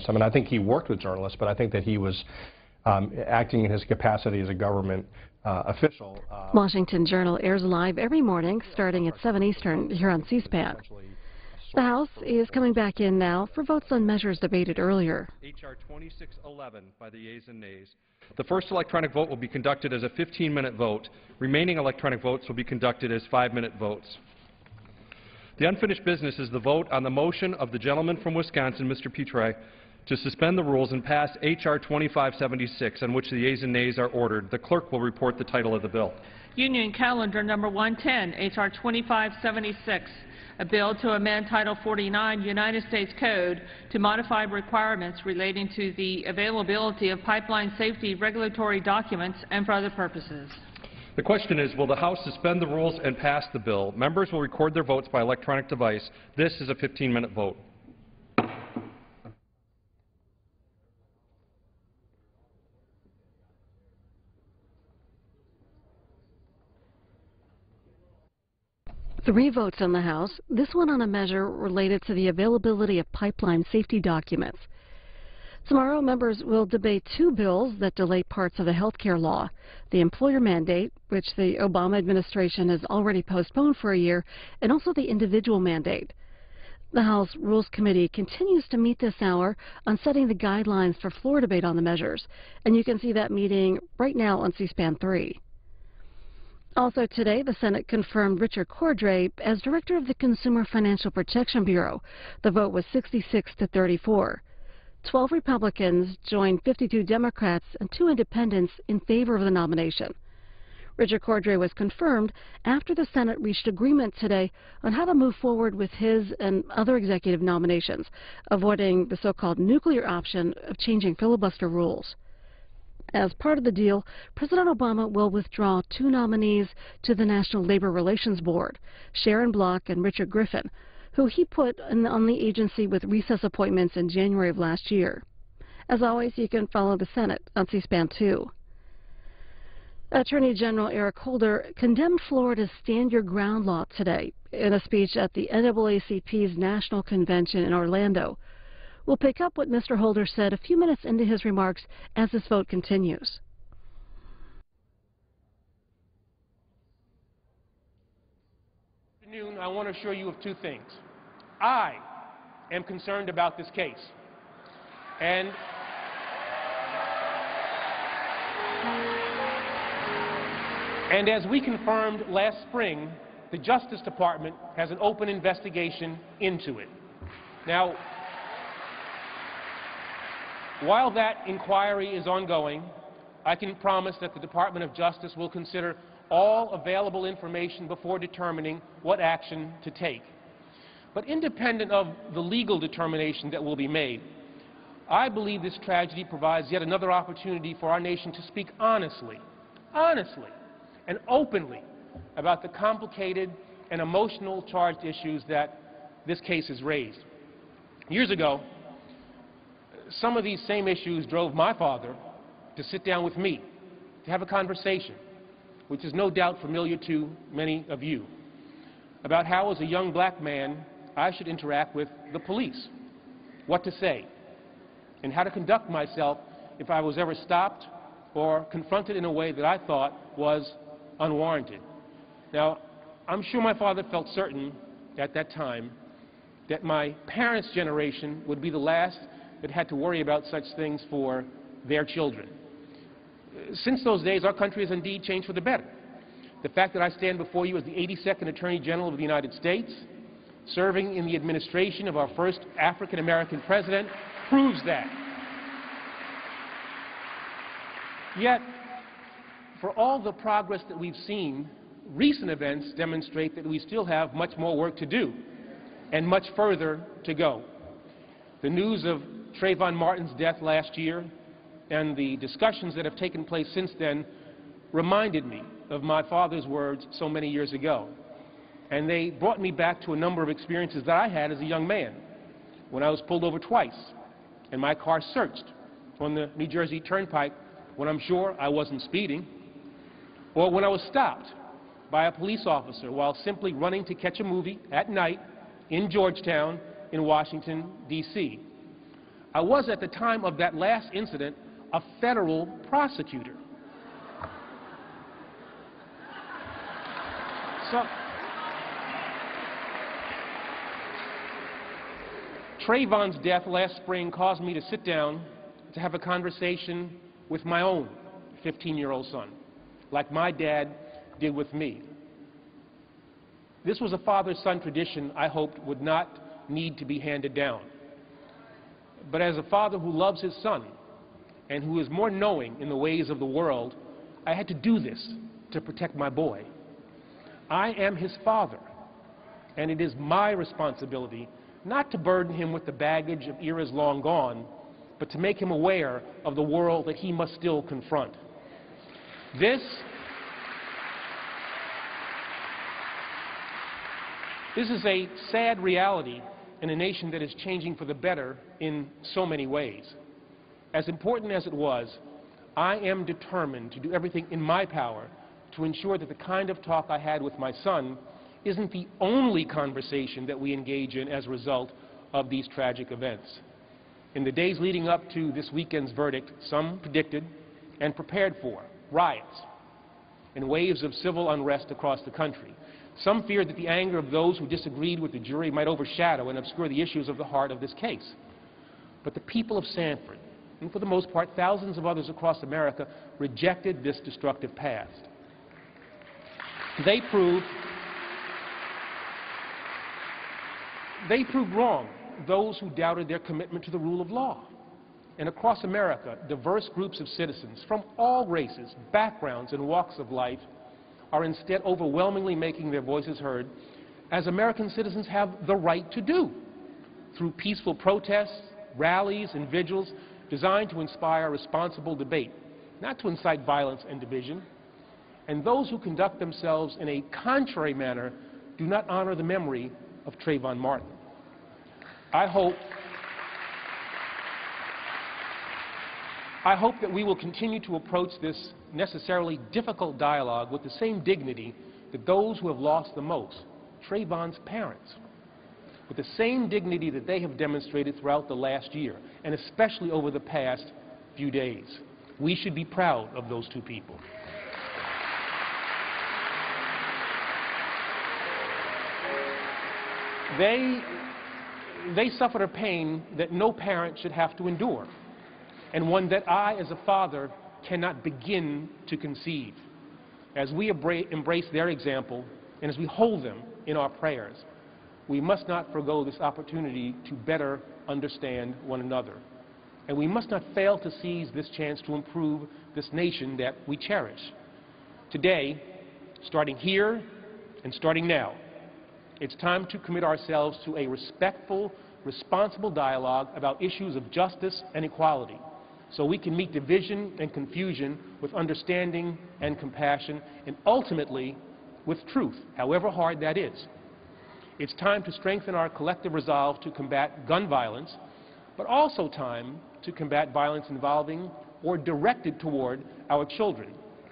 I mean, I think he worked with journalists, but I think that he was acting in his capacity as a government official. Washington Journal airs live every morning starting at 7 Eastern here on C-SPAN. The House is coming back in now for votes on measures debated earlier. H.R. 2611 by the yeas and nays. The first electronic vote will be conducted as a 15-minute vote. Remaining electronic votes will be conducted as 5-minute votes. The unfinished business is the vote on the motion of the gentleman from Wisconsin, Mr. Petrie, to suspend the rules and pass H.R. 2576, on which the yeas and nays are ordered. The clerk will report the title of the bill. Union Calendar Number 110, H.R. 2576, a bill to amend Title 49 United States Code to modify requirements relating to the availability of pipeline safety regulatory documents and for other purposes. The question is, will the House suspend the rules and pass the bill? Members will record their votes by electronic device. This is a 15-minute vote. Three votes in the House, this one on a measure related to the availability of pipeline safety documents. Tomorrow, members will debate two bills that delay parts of the health care law, the employer mandate, which the Obama administration has already postponed for a year, and also the individual mandate. The House Rules Committee continues to meet this hour on setting the guidelines for floor debate on the measures, and you can see that meeting right now on C-SPAN 3. Also today, the Senate confirmed Richard Cordray as director of the Consumer Financial Protection Bureau. The vote was 66 to 34. 12 Republicans joined 52 Democrats and 2 independents in favor of the nomination. Richard Cordray was confirmed after the Senate reached agreement today on how to move forward with his and other executive nominations, avoiding the so-called nuclear option of changing filibuster rules. As part of the deal, President Obama will withdraw 2 nominees to the National Labor Relations Board, Sharon Block and Richard Griffin, who he put on the agency with recess appointments in January of last year. As always, you can follow the Senate on C-SPAN 2. Attorney General Eric Holder condemned Florida's Stand Your Ground law today in a speech at the NAACP's National Convention in Orlando. We'll pick up what Mr. Holder said a few minutes into his remarks as this vote continues. This afternoon, I want to assure you of 2 things. I am concerned about this case. And as we confirmed last spring, the Justice Department has an open investigation into it. Now, while that inquiry is ongoing, I can promise that the Department of Justice will consider all available information before determining what action to take. But independent of the legal determination that will be made, I believe this tragedy provides yet another opportunity for our nation to speak honestly and openly about the complicated and emotional charged issues that this case has raised. Years ago, some of these same issues drove my father to sit down with me to have a conversation, which is no doubt familiar to many of you, about how as a young black man I should interact with the police, what to say, and how to conduct myself if I was ever stopped or confronted in a way that I thought was unwarranted. Now, I'm sure my father felt certain at that time that my parents' generation would be the last that had to worry about such things for their children. Since those days, our country has indeed changed for the better. The fact that I stand before you as the 82nd Attorney General of the United States, serving in the administration of our first African-American president, proves that. Yet, for all the progress that we've seen, recent events demonstrate that we still have much more work to do and much further to go. The news of Trayvon Martin's death last year and the discussions that have taken place since then reminded me of my father's words so many years ago. And they brought me back to a number of experiences that I had as a young man, when I was pulled over twice and my car searched on the New Jersey Turnpike when I'm sure I wasn't speeding, or when I was stopped by a police officer while simply running to catch a movie at night in Georgetown in Washington, D.C. I was, at the time of that last incident, a federal prosecutor. So, Trayvon's death last spring caused me to sit down to have a conversation with my own 15-year-old son, like my dad did with me. This was a father-son tradition I hoped would not need to be handed down. But as a father who loves his son and who is more knowing in the ways of the world, I had to do this to protect my boy. I am his father, and it is my responsibility not to burden him with the baggage of eras long gone, but to make him aware of the world that he must still confront. This is a sad reality in a nation that is changing for the better in so many ways. As important as it was, I am determined to do everything in my power to ensure that the kind of talk I had with my son isn't the only conversation that we engage in as a result of these tragic events. In the days leading up to this weekend's verdict, some predicted and prepared for riots and waves of civil unrest across the country. Some feared that the anger of those who disagreed with the jury might overshadow and obscure the issues of the heart of this case. But the people of Sanford, and for the most part thousands of others across America, rejected this destructive past. They proved wrong those who doubted their commitment to the rule of law. And across America, diverse groups of citizens from all races, backgrounds, and walks of life are instead overwhelmingly making their voices heard, as American citizens have the right to do, through peaceful protests, rallies, and vigils designed to inspire responsible debate, not to incite violence and division. And those who conduct themselves in a contrary manner do not honor the memory of Trayvon Martin. I hope that we will continue to approach this necessarily difficult dialogue with the same dignity that those who have lost the most, Trayvon's parents, with the same dignity that they have demonstrated throughout the last year, and especially over the past few days. We should be proud of those two people. They suffered a pain that no parent should have to endure, and one that I, as a father, cannot begin to conceive. As we embrace their example, and as we hold them in our prayers, we must not forgo this opportunity to better understand one another. And we must not fail to seize this chance to improve this nation that we cherish. Today, starting here and starting now, it's time to commit ourselves to a respectful, responsible dialogue about issues of justice and equality, so we can meet division and confusion with understanding and compassion, and ultimately with truth, however hard that is. It's time to strengthen our collective resolve to combat gun violence, but also time to combat violence involving or directed toward our children,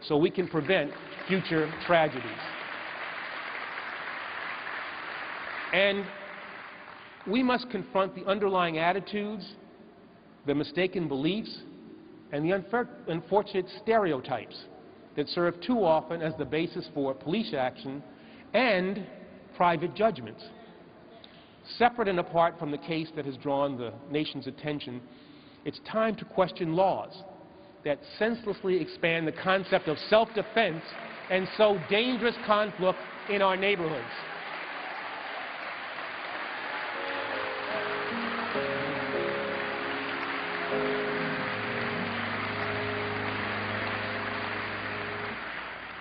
so we can prevent future tragedies. And we must confront the underlying attitudes, the mistaken beliefs, and the unfortunate stereotypes that serve too often as the basis for police action and private judgments. Separate and apart from the case that has drawn the nation's attention, it's time to question laws that senselessly expand the concept of self-defense and sow dangerous conflict in our neighborhoods.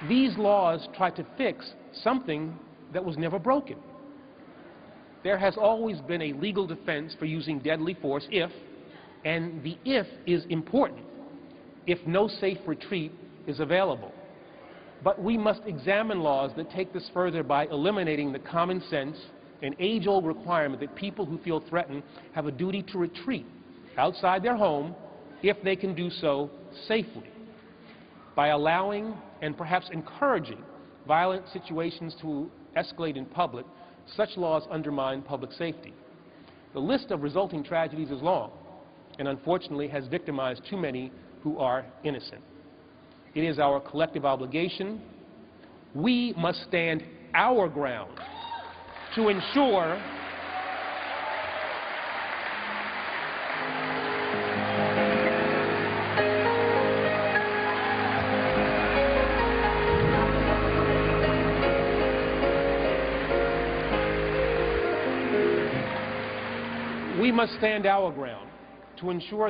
These laws try to fix something that was never broken. There has always been a legal defense for using deadly force if, and the if is important, if no safe retreat is available. But we must examine laws that take this further by eliminating the common sense and age-old requirement that people who feel threatened have a duty to retreat outside their home if they can do so safely. By allowing and perhaps encouraging violent situations to escalate in public, such laws undermine public safety. The list of resulting tragedies is long, and unfortunately has victimized too many who are innocent. It is our collective obligation. We must stand our ground to ensure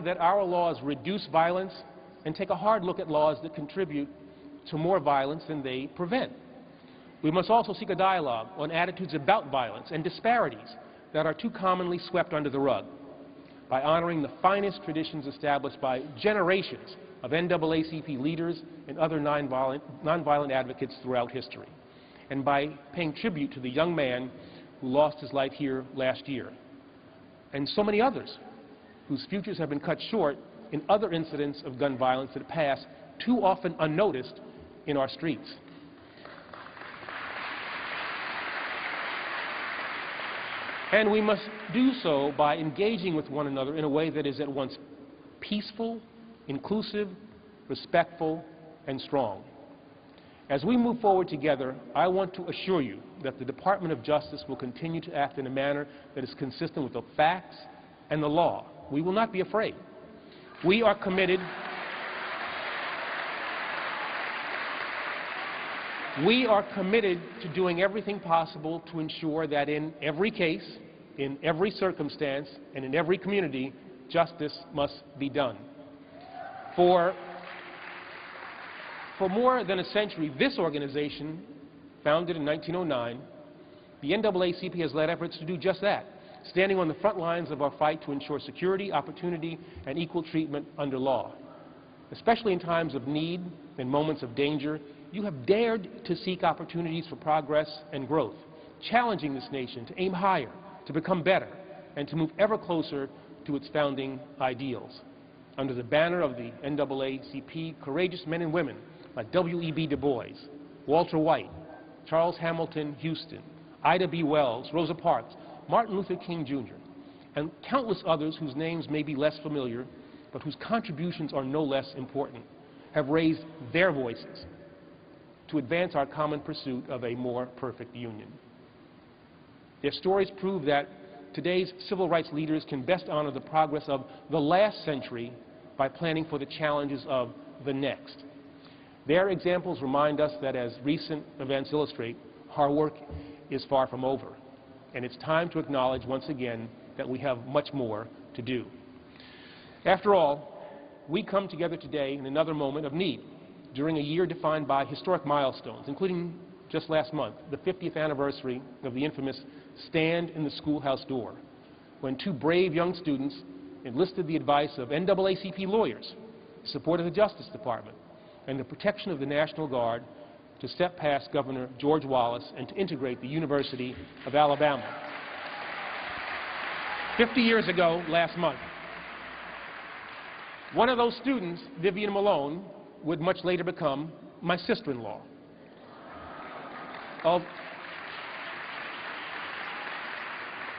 that our laws reduce violence and take a hard look at laws that contribute to more violence than they prevent. We must also seek a dialogue on attitudes about violence and disparities that are too commonly swept under the rug by honoring the finest traditions established by generations of NAACP leaders and other nonviolent advocates throughout history, and by paying tribute to the young man who lost his life here last year, and so many others whose futures have been cut short in other incidents of gun violence that pass too often unnoticed in our streets. And we must do so by engaging with one another in a way that is at once peaceful, inclusive, respectful, and strong. As we move forward together, I want to assure you that the Department of Justice will continue to act in a manner that is consistent with the facts and the law. We will not be afraid. We are committed to doing everything possible to ensure that in every case, in every circumstance, and in every community, justice must be done. For more than a century, this organization, founded in 1909, the NAACP has led efforts to do just that, standing on the front lines of our fight to ensure security, opportunity, and equal treatment under law. Especially in times of need and moments of danger, you have dared to seek opportunities for progress and growth, challenging this nation to aim higher, to become better, and to move ever closer to its founding ideals. Under the banner of the NAACP, courageous men and women like W.E.B. Du Bois, Walter White, Charles Hamilton Houston, Ida B. Wells, Rosa Parks, Martin Luther King Jr., and countless others whose names may be less familiar, but whose contributions are no less important, have raised their voices to advance our common pursuit of a more perfect union. Their stories prove that today's civil rights leaders can best honor the progress of the last century by planning for the challenges of the next. Their examples remind us that, as recent events illustrate, our work is far from over, and it's time to acknowledge once again that we have much more to do. After all, we come together today in another moment of need, during a year defined by historic milestones, including just last month, the 50th anniversary of the infamous Stand in the Schoolhouse Door, when two brave young students enlisted the advice of NAACP lawyers, support of the Justice Department, and the protection of the National Guard to step past Governor George Wallace and to integrate the University of Alabama. 50 years ago, last month, one of those students, Vivian Malone, would much later become my sister-in-law.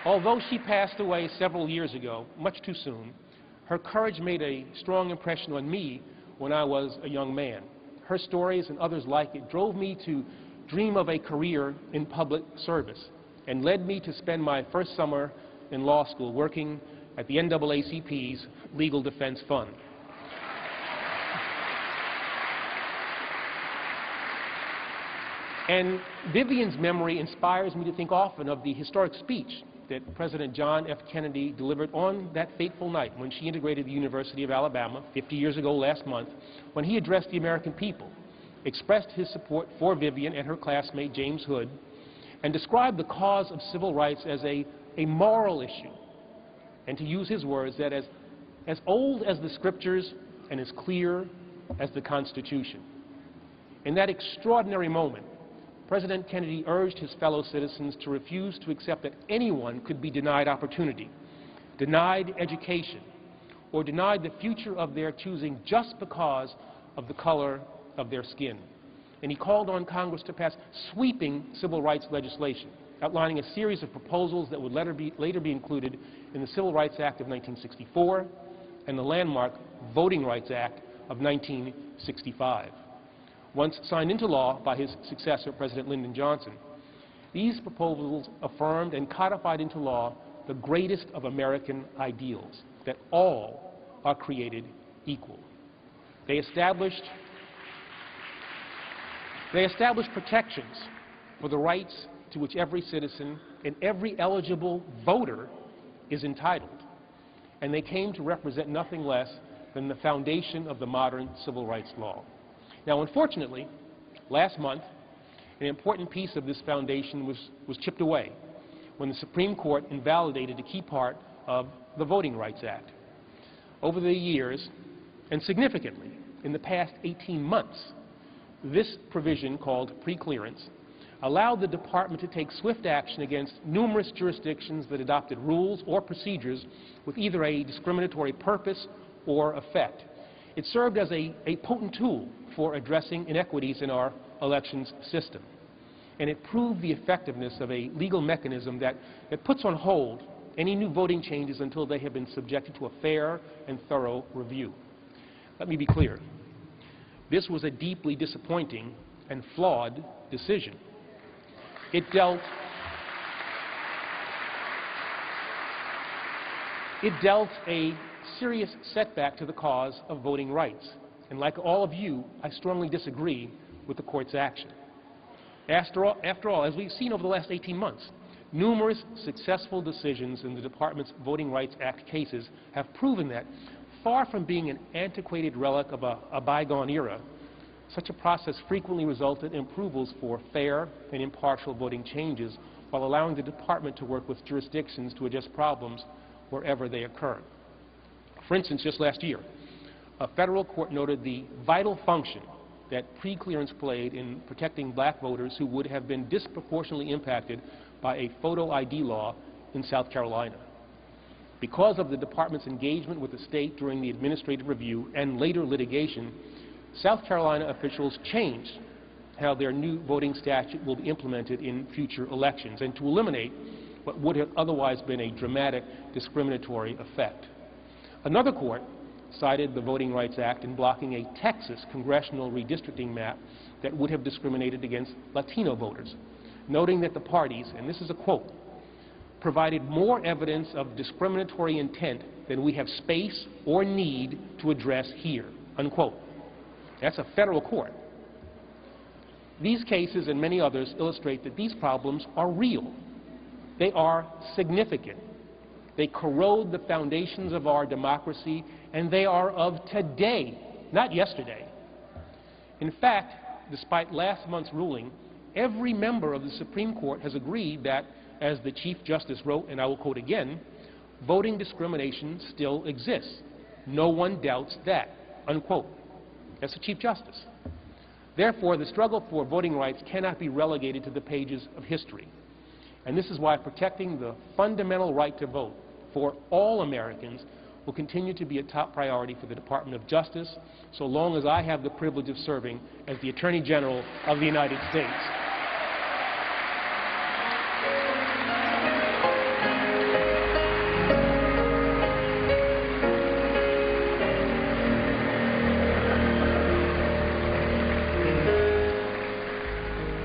Although she passed away several years ago, much too soon, her courage made a strong impression on me when I was a young man. Her stories and others like it drove me to dream of a career in public service and led me to spend my first summer in law school working at the NAACP's Legal Defense Fund. And Vivian's memory inspires me to think often of the historic speech that President John F. Kennedy delivered on that fateful night when she integrated the University of Alabama 50 years ago last month, when he addressed the American people, expressed his support for Vivian and her classmate James Hood, and described the cause of civil rights as a moral issue, and to use his words, that as old as the scriptures and as clear as the Constitution. In that extraordinary moment, President Kennedy urged his fellow citizens to refuse to accept that anyone could be denied opportunity, denied education, or denied the future of their choosing just because of the color of their skin. And he called on Congress to pass sweeping civil rights legislation, outlining a series of proposals that would later be included in the Civil Rights Act of 1964 and the landmark Voting Rights Act of 1965. Once signed into law by his successor, President Lyndon Johnson, these proposals affirmed and codified into law the greatest of American ideals, that all are created equal. They established protections for the rights to which every citizen and every eligible voter is entitled, and they came to represent nothing less than the foundation of the modern civil rights law. Now, unfortunately, last month, an important piece of this foundation was chipped away when the Supreme Court invalidated a key part of the Voting Rights Act. Over the years, and significantly, in the past 18 months, this provision, called preclearance, allowed the Department to take swift action against numerous jurisdictions that adopted rules or procedures with either a discriminatory purpose or effect. It served as a potent tool for addressing inequities in our elections system, and it proved the effectiveness of a legal mechanism that puts on hold any new voting changes until they have been subjected to a fair and thorough review. Let me be clear. This was a deeply disappointing and flawed decision. It dealt a serious setback to the cause of voting rights. And like all of you, I strongly disagree with the Court's action. After all, as we've seen over the last 18 months, numerous successful decisions in the Department's Voting Rights Act cases have proven that, far from being an antiquated relic of a bygone era, such a process frequently resulted in approvals for fair and impartial voting changes while allowing the Department to work with jurisdictions to address problems wherever they occur. For instance, just last year, a federal court noted the vital function that preclearance played in protecting black voters who would have been disproportionately impacted by a photo ID law in South Carolina. Because of the Department's engagement with the state during the administrative review and later litigation, South Carolina officials changed how their new voting statute will be implemented in future elections and to eliminate what would have otherwise been a dramatic discriminatory effect. Another court cited the Voting Rights Act in blocking a Texas congressional redistricting map that would have discriminated against Latino voters, noting that the parties, and this is a quote, provided more evidence of discriminatory intent than we have space or need to address here, unquote. That's a federal court. These cases and many others illustrate that these problems are real. They are significant. They corrode the foundations of our democracy, and they are of today, not yesterday. In fact, despite last month's ruling, every member of the Supreme Court has agreed that, as the Chief Justice wrote, and I will quote again, voting discrimination still exists. No one doubts that, unquote. That's the Chief Justice. Therefore, the struggle for voting rights cannot be relegated to the pages of history. And this is why protecting the fundamental right to vote for all Americans will continue to be a top priority for the Department of Justice so long as I have the privilege of serving as the Attorney General of the United States.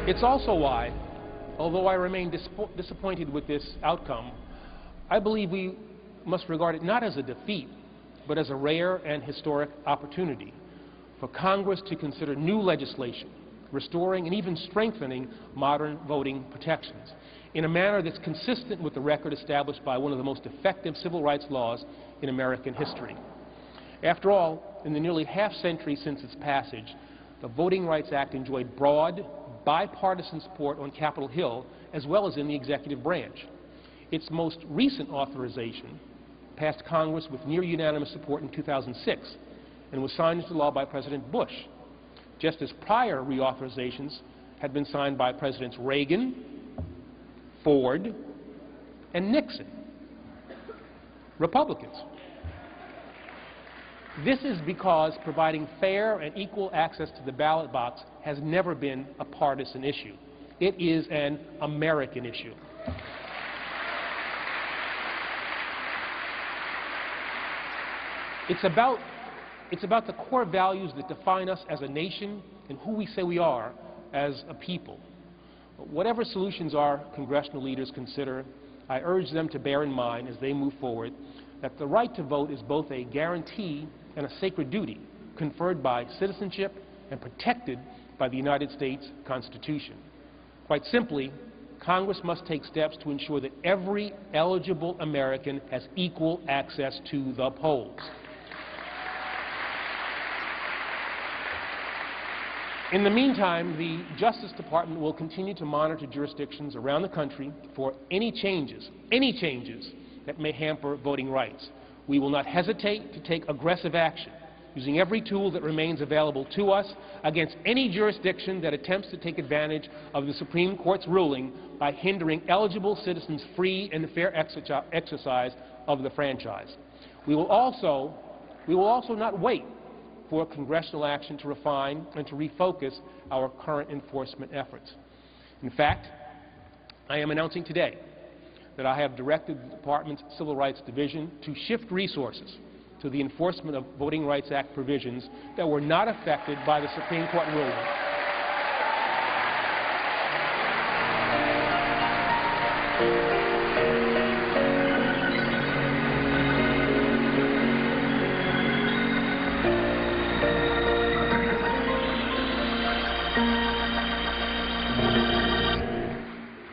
It's also why, although I remain disappointed with this outcome, I believe we must regard it not as a defeat, but as a rare and historic opportunity for Congress to consider new legislation, restoring and even strengthening modern voting protections in a manner that's consistent with the record established by one of the most effective civil rights laws in American history. After all, in the nearly half-century since its passage, the Voting Rights Act enjoyed broad, bipartisan support on Capitol Hill as well as in the executive branch. Its most recent authorization passed Congress with near-unanimous support in 2006 and was signed into law by President Bush, just as prior reauthorizations had been signed by Presidents Reagan, Ford, and Nixon, Republicans. This is because providing fair and equal access to the ballot box has never been a partisan issue. It is an American issue. It's about the core values that define us as a nation and who we say we are as a people. Whatever solutions our congressional leaders consider, I urge them to bear in mind as they move forward that the right to vote is both a guarantee and a sacred duty conferred by citizenship and protected by the United States Constitution. Quite simply, Congress must take steps to ensure that every eligible American has equal access to the polls. In the meantime, the Justice Department will continue to monitor jurisdictions around the country for any changes that may hamper voting rights. We will not hesitate to take aggressive action, using every tool that remains available to us against any jurisdiction that attempts to take advantage of the Supreme Court's ruling by hindering eligible citizens' free and fair exercise of the franchise. We will also not wait for congressional action to refine and to refocus our current enforcement efforts. In fact, I am announcing today that I have directed the Department's Civil Rights Division to shift resources to the enforcement of Voting Rights Act provisions that were not affected by the Supreme Court ruling.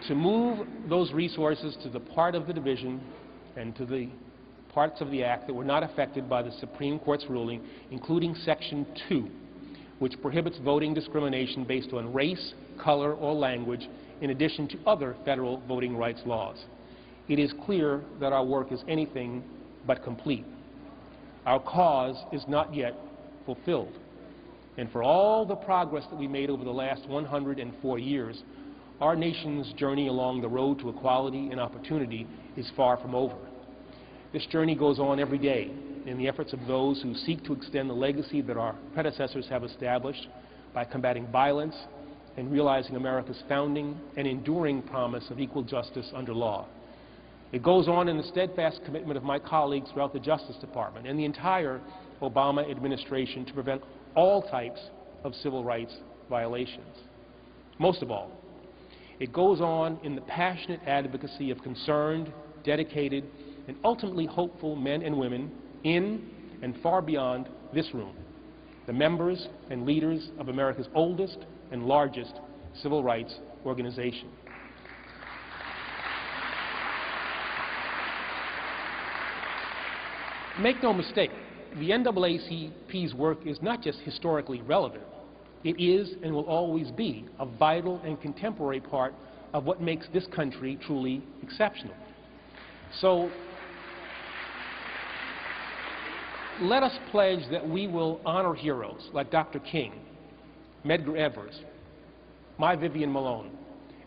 To move those resources to the part of the division and to the parts of the Act that were not affected by the Supreme Court's ruling, including Section 2, which prohibits voting discrimination based on race, color, or language, in addition to other federal voting rights laws. It is clear that our work is anything but complete. Our cause is not yet fulfilled. And for all the progress that we made over the last 104 years, our nation's journey along the road to equality and opportunity is far from over. This journey goes on every day in the efforts of those who seek to extend the legacy that our predecessors have established by combating violence and realizing America's founding and enduring promise of equal justice under law. It goes on in the steadfast commitment of my colleagues throughout the Justice Department and the entire Obama administration to prevent all types of civil rights violations. Most of all, it goes on in the passionate advocacy of concerned, dedicated, and ultimately hopeful men and women in and far beyond this room, the members and leaders of America's oldest and largest civil rights organization. Make no mistake, the NAACP's work is not just historically relevant. It is and will always be a vital and contemporary part of what makes this country truly exceptional. So let us pledge that we will honor heroes like Dr. King, Medgar Evers, my Vivian Malone,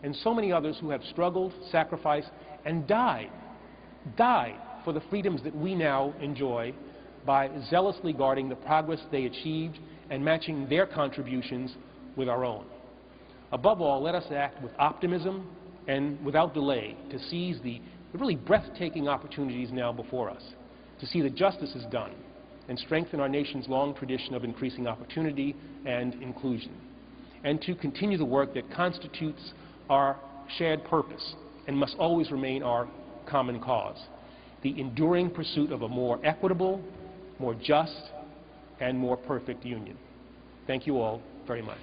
and so many others who have struggled, sacrificed, and died for the freedoms that we now enjoy by zealously guarding the progress they achieved and matching their contributions with our own. Above all, let us act with optimism and without delay to seize the really breathtaking opportunities now before us, to see that justice is done and strengthen our nation's long tradition of increasing opportunity and inclusion, and to continue the work that constitutes our shared purpose and must always remain our common cause, the enduring pursuit of a more equitable, more just, and more perfect union. Thank you all very much.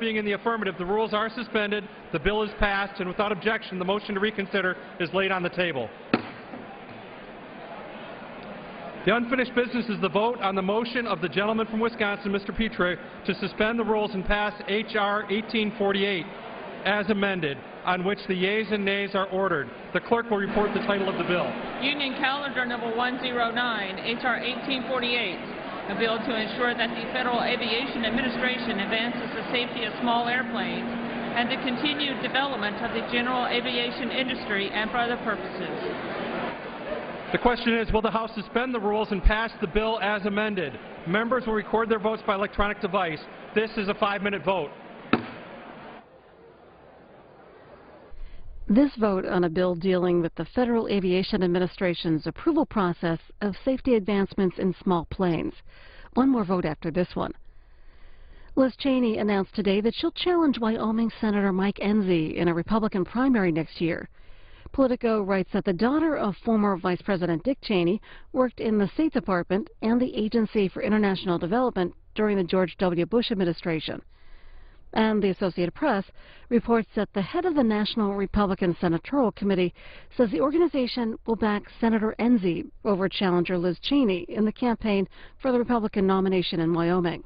being in the affirmative, the rules are suspended, the bill is passed, and without objection, the motion to reconsider is laid on the table. The unfinished business is the vote on the motion of the gentleman from Wisconsin, Mr. Petrie, to suspend the rules and pass H.R. 1848 as amended, on which the yeas and nays are ordered. The clerk will report the title of the bill. Union Calendar number 109, H.R. 1848, a bill to ensure that the Federal Aviation Administration advances the safety of small airplanes and the continued development of the general aviation industry and for other purposes. The question is, will the House suspend the rules and pass the bill as amended? Members will record their votes by electronic device. This is a 5-minute vote. This vote on a bill dealing with the Federal Aviation Administration's approval process of safety advancements in small planes. One more vote after this one. Liz Cheney announced today that she'll challenge Wyoming Senator Mike Enzi in a Republican primary next year. Politico writes that the daughter of former Vice President Dick Cheney worked in the State Department and the Agency for International Development during the George W. Bush administration. And the Associated Press reports that the head of the National Republican Senatorial Committee says the organization will back Senator Enzi over challenger Liz Cheney in the campaign for the Republican nomination in Wyoming.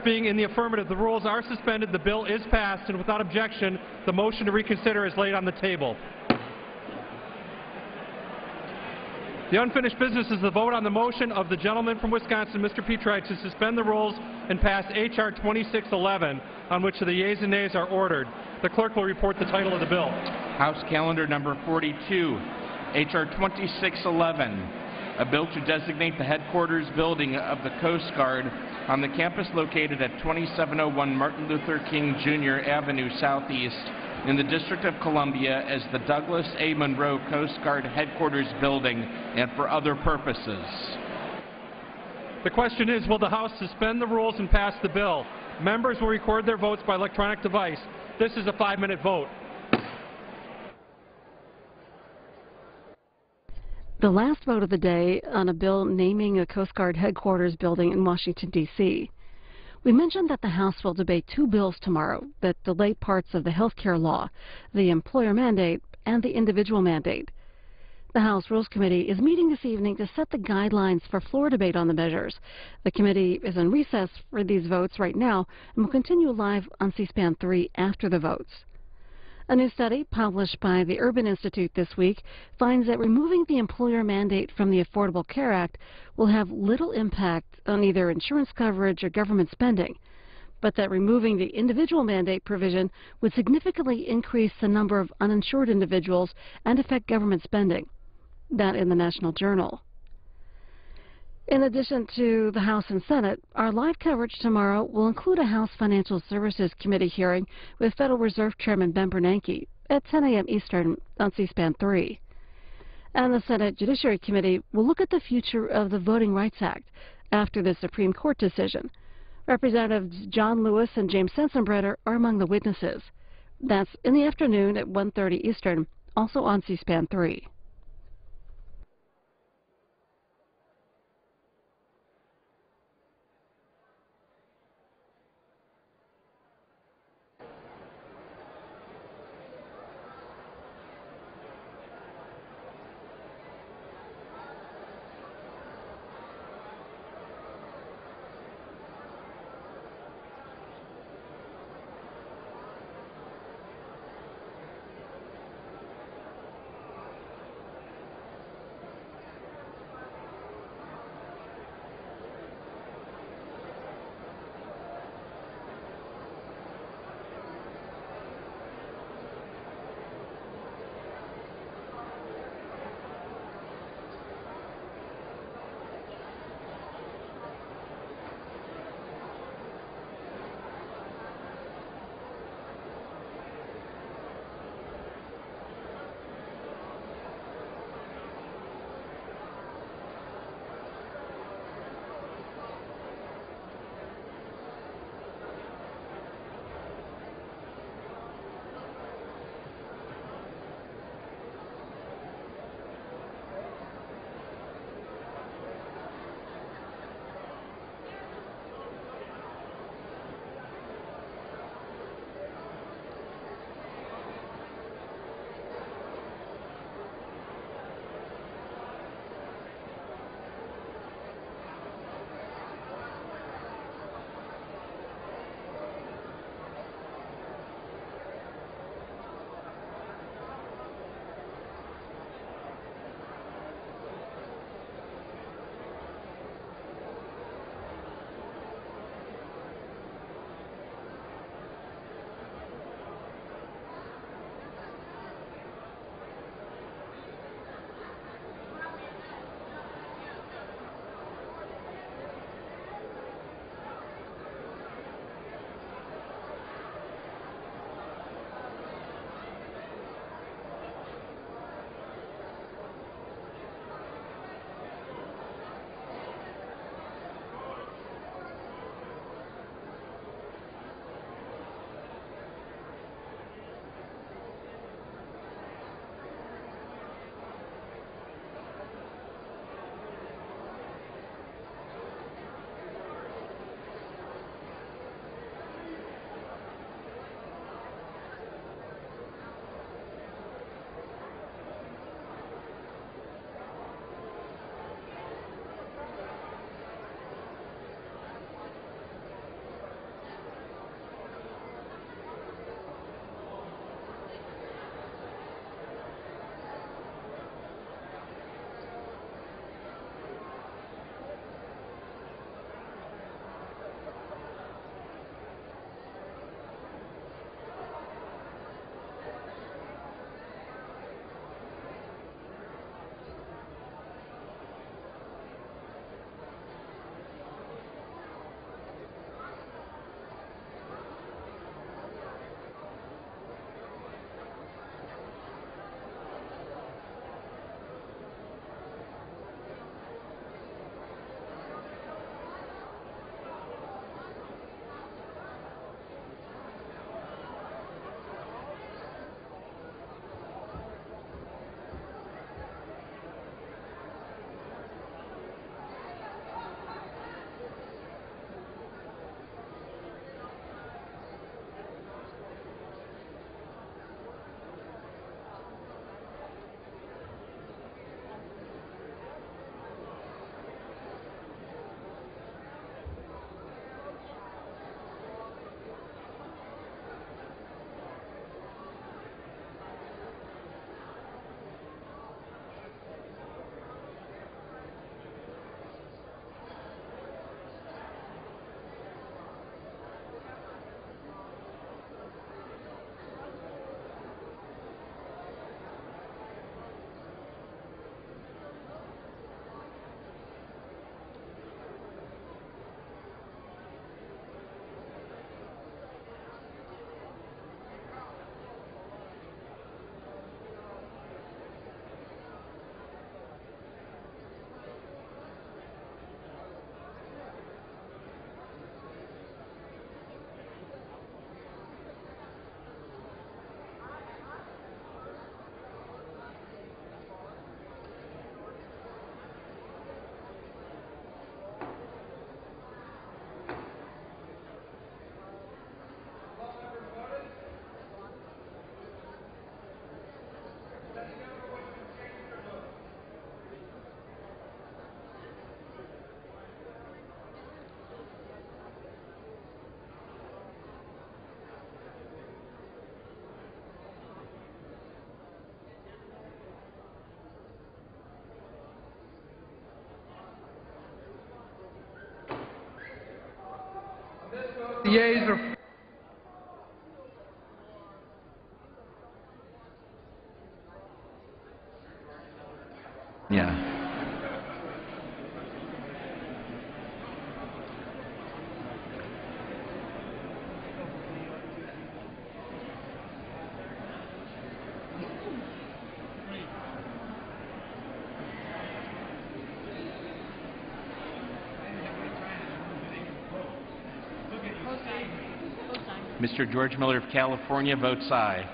being in the affirmative, the rules are suspended, the bill is passed, and without objection, the motion to reconsider is laid on the table. The unfinished business is the vote on the motion of the gentleman from Wisconsin, Mr. Petri, to suspend the rules and pass H.R. 2611, on which the yeas and nays are ordered. The clerk will report the title of the bill. House Calendar Number 42, H.R. 2611, a bill to designate the headquarters building of the Coast Guard on the campus located at 2701 Martin Luther King Jr. Avenue Southeast in the District of Columbia as the Douglas A. Monroe Coast Guard Headquarters Building and for other purposes. The question is, will the House suspend the rules and pass the bill? Members will record their votes by electronic device. This is a 5-minute vote. The last vote of the day on a bill naming a Coast Guard headquarters building in Washington, D.C. We mentioned that the House will debate 2 bills tomorrow that delay parts of the health care law, the employer mandate, and the individual mandate. The House Rules Committee is meeting this evening to set the guidelines for floor debate on the measures. The committee is in recess for these votes right now and will continue live on C-SPAN 3 after the votes. A new study published by the Urban Institute this week finds that removing the employer mandate from the Affordable Care Act will have little impact on either insurance coverage or government spending, but that removing the individual mandate provision would significantly increase the number of uninsured individuals and affect government spending. That in the National Journal. In addition to the House and Senate, our live coverage tomorrow will include a House Financial Services Committee hearing with Federal Reserve Chairman Ben Bernanke at 10 a.m. Eastern on C-SPAN 3. And the Senate Judiciary Committee will look at the future of the Voting Rights Act after the Supreme Court decision. Representatives John Lewis and James Sensenbrenner are among the witnesses. That's in the afternoon at 1:30 Eastern, also on C-SPAN 3. The yeas are... Yeah. Mr. George Miller of California votes aye.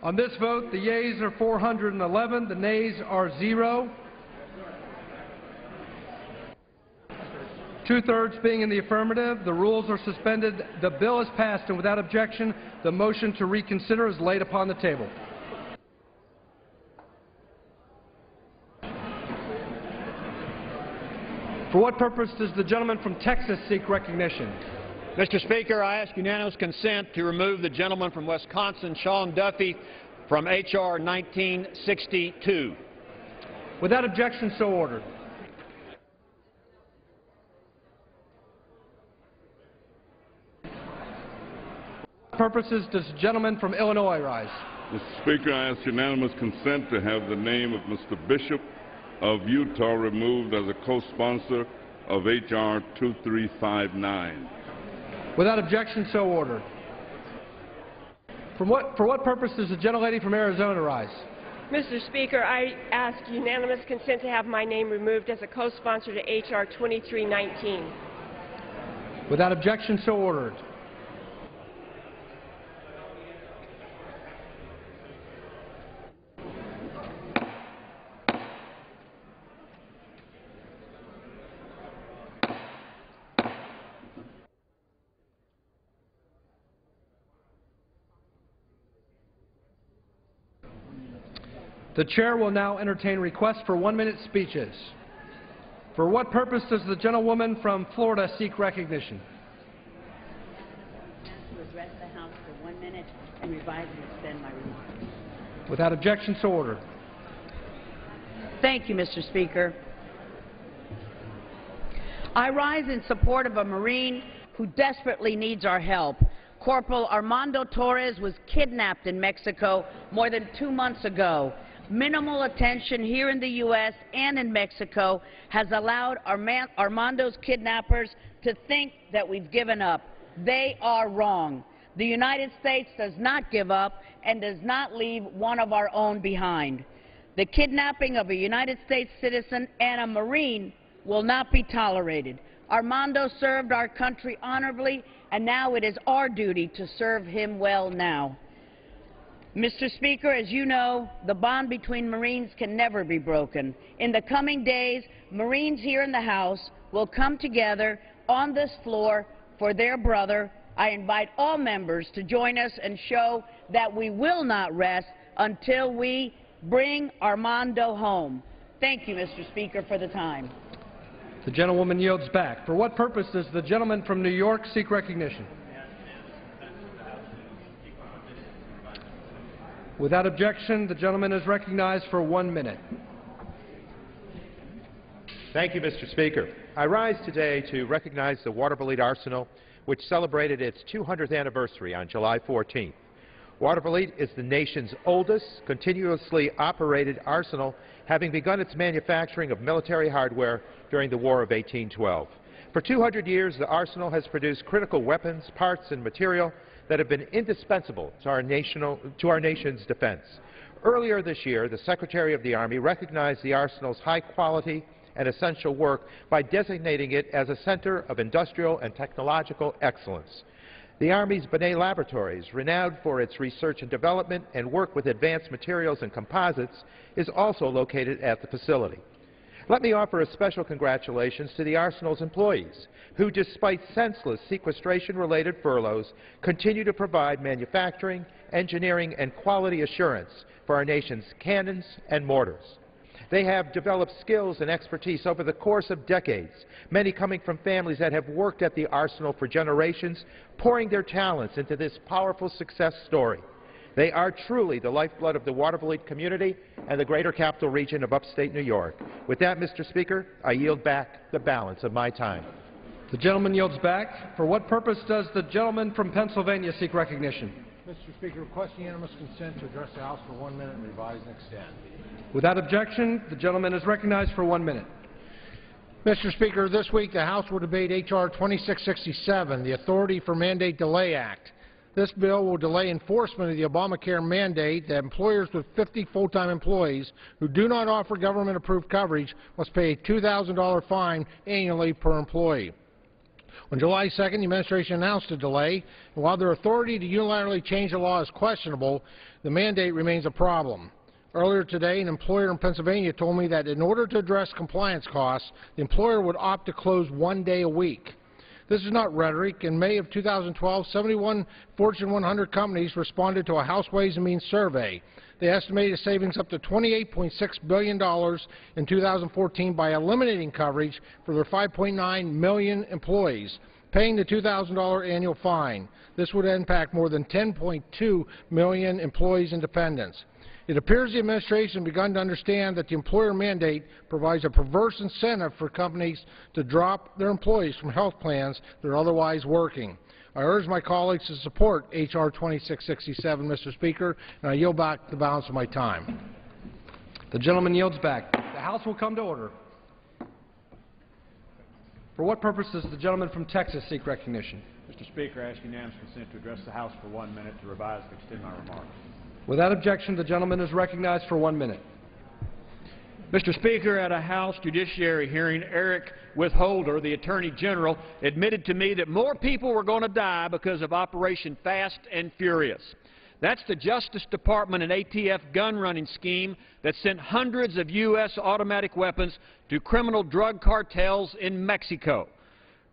On this vote, the yeas are 411, the nays are 0. Two-thirds being in the affirmative, the rules are suspended, the bill is passed, and without objection, the motion to reconsider is laid upon the table. For what purpose does the gentleman from Texas seek recognition? Mr. Speaker, I ask unanimous consent to remove the gentleman from Wisconsin, Sean Duffy, from H.R. 1962. Without objection, so ordered. For what purposes does the gentleman from Illinois rise? Mr. Speaker, I ask unanimous consent to have the name of Mr. Bishop of Utah removed as a co-sponsor of H.R. 2359. Without objection, so ordered. For what purpose does the gentlelady from Arizona rise? Mr. Speaker, I ask unanimous consent to have my name removed as a co-sponsor to H.R. 2319. Without objection, so ordered. The chair will now entertain requests for one-minute speeches. For what purpose does the gentlewoman from Florida seek recognition? To address the House for 1 minute and revise and extend my remarks. Without objection, so ordered. Thank you, Mr. Speaker. I rise in support of a Marine who desperately needs our help. Corporal Armando Torres was kidnapped in Mexico more than 2 months ago. Minimal attention here in the U.S. and in Mexico has allowed Armando's kidnappers to think that we've given up. They are wrong. The United States does not give up and does not leave one of our own behind. The kidnapping of a United States citizen and a Marine will not be tolerated. Armando served our country honorably, and now it is our duty to serve him well now. Mr. Speaker, as you know, the bond between Marines can never be broken. In the coming days, Marines here in the House will come together on this floor for their brother. I invite all members to join us and show that we will not rest until we bring Armando home. Thank you, Mr. Speaker, for the time. The gentlewoman yields back. For what purpose does the gentleman from New York seek recognition? Without objection, the gentleman is recognized for 1 minute. Thank you, Mr. Speaker. I rise today to recognize the Watervliet Arsenal, which celebrated its 200th anniversary on July 14th. Watervliet is the nation's oldest continuously operated arsenal, having begun its manufacturing of military hardware during the War of 1812. For 200 years, the arsenal has produced critical weapons, parts, and material that have been indispensable to our nation's defense. Earlier this year, the Secretary of the Army recognized the arsenal's high quality and essential work by designating it as a center of industrial and technological excellence. The Army's Benet Laboratories, renowned for its research and development and work with advanced materials and composites, is also located at the facility. Let me offer a special congratulations to the Arsenal's employees, who, despite senseless sequestration-related furloughs, continue to provide manufacturing, engineering, and quality assurance for our nation's cannons and mortars. They have developed skills and expertise over the course of decades, many coming from families that have worked at the Arsenal for generations, pouring their talents into this powerful success story. They are truly the lifeblood of the Watervliet community and the greater capital region of upstate New York. With that, Mr. Speaker, I yield back the balance of my time. The gentleman yields back. For what purpose does the gentleman from Pennsylvania seek recognition? Mr. Speaker, request unanimous consent to address the House for 1 minute and revise and extend. Without objection, the gentleman is recognized for 1 minute. Mr. Speaker, this week the House will debate H.R. 2667, the Authority for Mandate Delay Act. This bill will delay enforcement of the Obamacare mandate that employers with 50 full-time employees who do not offer government-approved coverage must pay a $2,000 fine annually per employee. On July 2nd, the administration announced a delay, and while their authority to unilaterally change the law is questionable, the mandate remains a problem. Earlier today, an employer in Pennsylvania told me that in order to address compliance costs, the employer would opt to close 1 day a week. This is not rhetoric. In May of 2012, 71 Fortune 100 companies responded to a House Ways and Means survey. They estimated savings up to $28.6 billion in 2014 by eliminating coverage for their 5.9 million employees, paying the $2,000 annual fine. This would impact more than 10.2 million employees and dependents. It appears the administration has begun to understand that the employer mandate provides a perverse incentive for companies to drop their employees from health plans that are otherwise working. I urge my colleagues to support H.R. 2667, Mr. Speaker, and I yield back the balance of my time. The gentleman yields back. The House will come to order. For what purpose does the gentleman from Texas seek recognition? Mr. Speaker, I ask unanimous consent to address the House for 1 minute to revise and extend my remarks. Without objection, the gentleman is recognized for 1 minute. Mr. Speaker, at a House Judiciary hearing, Eric Withholder, the Attorney General, admitted to me that more people were going to die because of Operation Fast and Furious. That's the Justice Department and ATF gun-running scheme that sent hundreds of U.S. automatic weapons to criminal drug cartels in Mexico.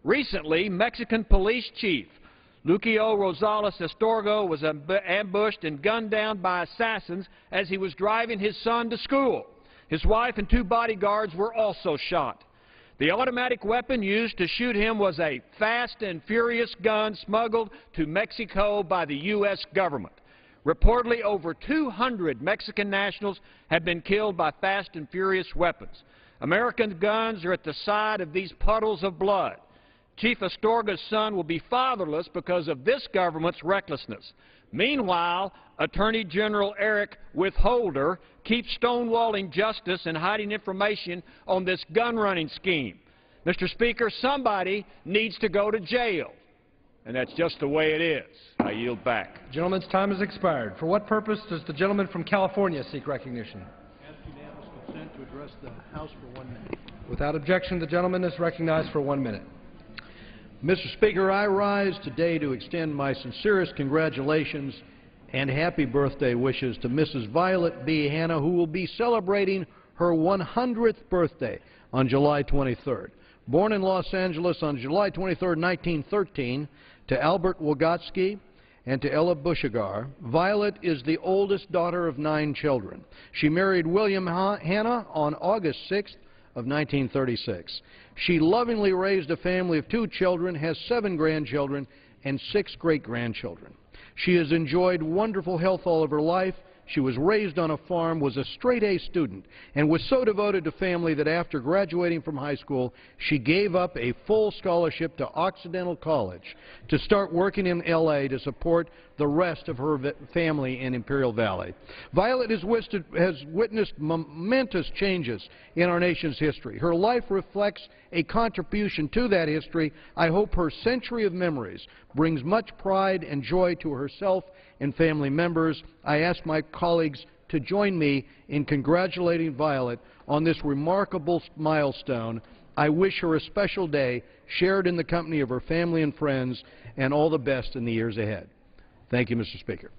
Recently, Mexican police chief Lucio Rosales Astorga was ambushed and gunned down by assassins as he was driving his son to school. His wife and 2 bodyguards were also shot. The automatic weapon used to shoot him was a Fast and Furious gun smuggled to Mexico by the U.S. government. Reportedly, over 200 Mexican nationals have been killed by Fast and Furious weapons. American guns are at the side of these puddles of blood. Chief Astorga's son will be fatherless because of this government's recklessness. Meanwhile, Attorney General Eric Withholder keeps stonewalling justice and hiding information on this gun-running scheme. Mr. Speaker, somebody needs to go to jail, and that's just the way it is. I yield back. The gentleman's time has expired. For what purpose does the gentleman from California seek recognition? Ask unanimous consent to address the House for 1 minute. Without objection, the gentleman is recognized for 1 minute. Mr. Speaker, I rise today to extend my sincerest congratulations and happy birthday wishes to Mrs. Violet B. Hanna, who will be celebrating her 100th birthday on July 23rd. Born in Los Angeles on July 23, 1913, to Albert Wogotsky and to Ella Bushagar, Violet is the oldest daughter of 9 children. She married William Hanna on August 6th of 1936. She lovingly raised a family of 2 children, has 7 grandchildren, and 6 great-grandchildren. She has enjoyed wonderful health all of her life. She was raised on a farm, was a straight-A student, and was so devoted to family that after graduating from high school, she gave up a full scholarship to Occidental College to start working in L.A. to support the rest of her family in Imperial Valley. Violet has witnessed momentous changes in our nation's history. Her life reflects a contribution to that history. I hope her century of memories brings much pride and joy to herself and family members. I ask my colleagues to join me in congratulating Violet on this remarkable milestone. I wish her a special day shared in the company of her family and friends, and all the best in the years ahead. Thank you, Mr. Speaker.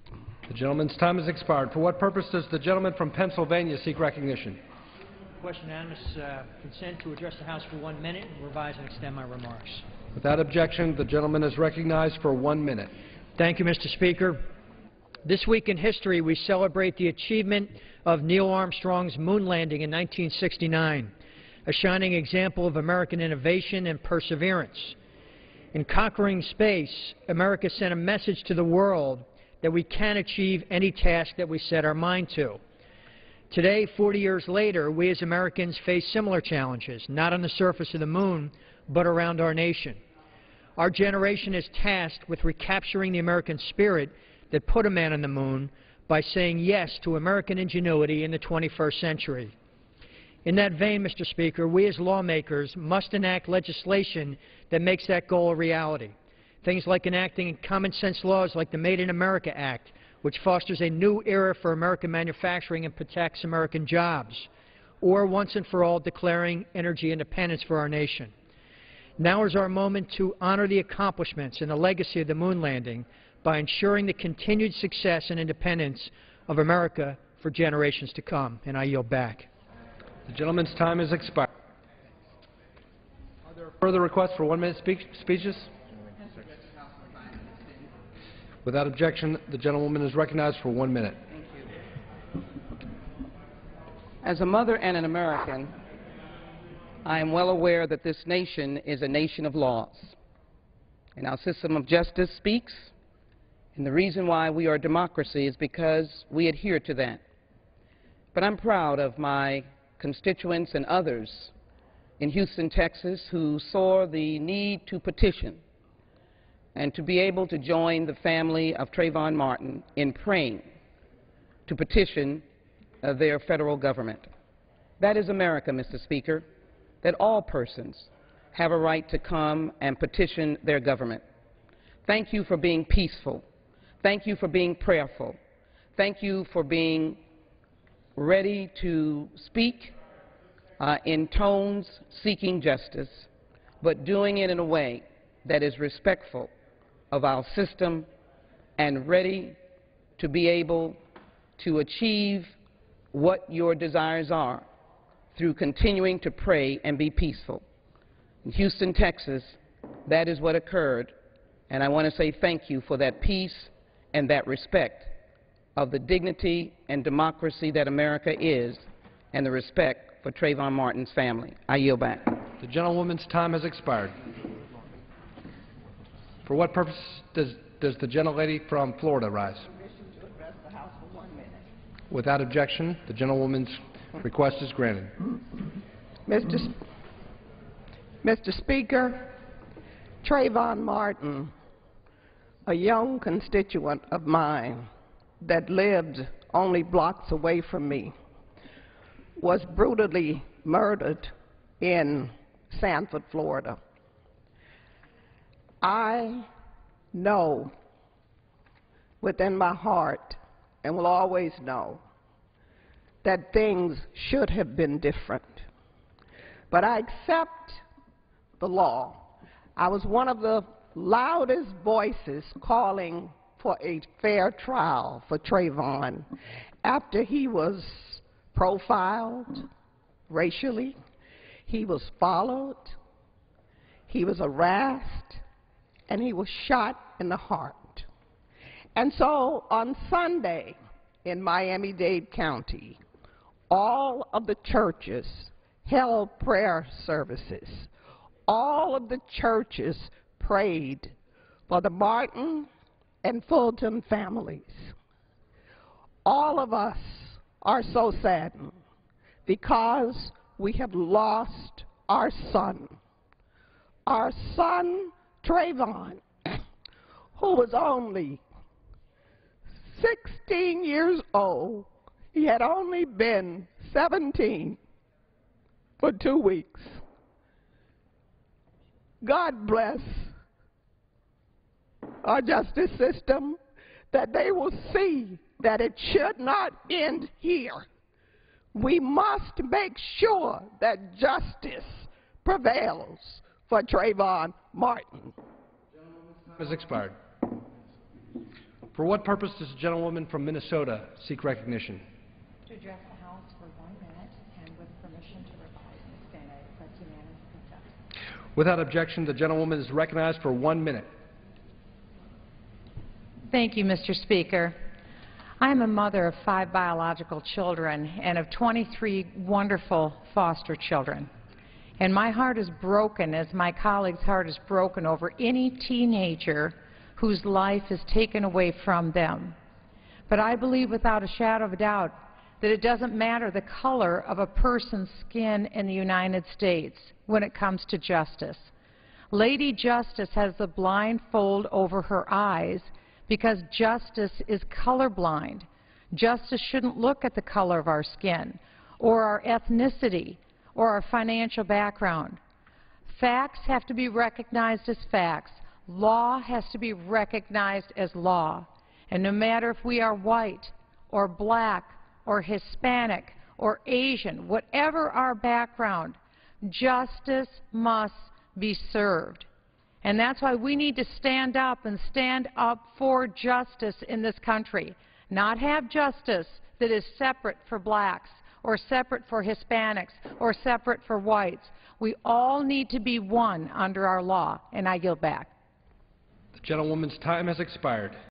The gentleman's time has expired. For what purpose does the gentleman from Pennsylvania seek recognition? Question unanimous consent to address the House for 1 minute and revise and extend my remarks. Without objection, the gentleman is recognized for 1 minute. Thank you, Mr. Speaker. This week in history, we celebrate the achievement of Neil Armstrong's moon landing in 1969, a shining example of American innovation and perseverance. In conquering space, America sent a message to the world that we can achieve any task that we set our mind to. Today, 40 years later, we as Americans face similar challenges, not on the surface of the moon, but around our nation. Our generation is tasked with recapturing the American spirit that put a man on the moon by saying yes to American ingenuity in the 21st century. In that vein, Mr. Speaker, we as lawmakers must enact legislation that makes that goal a reality. Things like enacting common sense laws like the Made in America Act, which fosters a new era for American manufacturing and protects American jobs, or once and for all declaring energy independence for our nation. Now is our moment to honor the accomplishments and the legacy of the moon landing by ensuring the continued success and independence of America for generations to come. And I yield back. The gentleman's time has expired. Are there further requests for one-minute speeches? Without objection, the gentlewoman is recognized for 1 minute. As a mother and an American, I am well aware that this nation is a nation of laws, and our system of justice speaks, and the reason why we are a democracy is because we adhere to that. But I'm proud of my constituents and others in Houston, Texas, who saw the need to petition and to be able to join the family of Trayvon Martin in praying to petition their federal government. That is America, Mr. Speaker, that all persons have a right to come and petition their government. Thank you for being peaceful. Thank you for being prayerful. Thank you for being ready to speak in tones seeking justice, but doing it in a way that is respectful of our system and ready to be able to achieve what your desires are through continuing to pray and be peaceful. In Houston, Texas, that is what occurred, and I want to say thank you for that peace and that respect of the dignity and democracy that America is and the respect for Trayvon Martin's family. I yield back. The gentlewoman's time has expired. For what purpose does the gentlelady from Florida rise? Without objection, the gentlewoman's request is granted. Mr. Speaker, Trayvon Martin, a young constituent of mine that lived only blocks away from me, was brutally murdered in Sanford, Florida. I know within my heart, and will always know, that things should have been different. But I accept the law. I was one of the loudest voices calling for a fair trial for Trayvon after he was profiled racially, he was followed, he was harassed, and he was shot in the heart. And so on Sunday in Miami-Dade County, all of the churches held prayer services. All of the churches prayed for the Martin and Fulton families. All of us are so saddened because we have lost our son Trayvon, who was only 16 years old. He had only been 17 for 2 weeks. God bless our justice system, that they will see that it should not end here. We must make sure that justice prevails for Trayvon Martin. Has expired. For what purpose does the gentlewoman from Minnesota seek recognition? To address the House for 1 minute and with permission to revise and extend a press unanimous consent. Without objection, the gentlewoman is recognized for 1 minute. Thank you, Mr. Speaker. I'm a mother of 5 biological children and of 23 wonderful foster children. And my heart is broken, as my colleague's heart is broken, over any teenager whose life is taken away from them. But I believe without a shadow of a doubt that it doesn't matter the color of a person's skin in the United States when it comes to justice. Lady Justice has the blindfold over her eyes because justice is colorblind. Justice shouldn't look at the color of our skin or our ethnicity or our financial background. Facts have to be recognized as facts. Law has to be recognized as law. And no matter if we are white or black or Hispanic or Asian, whatever our background, justice must be served. And that's why we need to stand up and stand up for justice in this country, not have justice that is separate for blacks or separate for Hispanics or separate for whites. We all need to be one under our law, and I yield back. The gentlewoman's time has expired.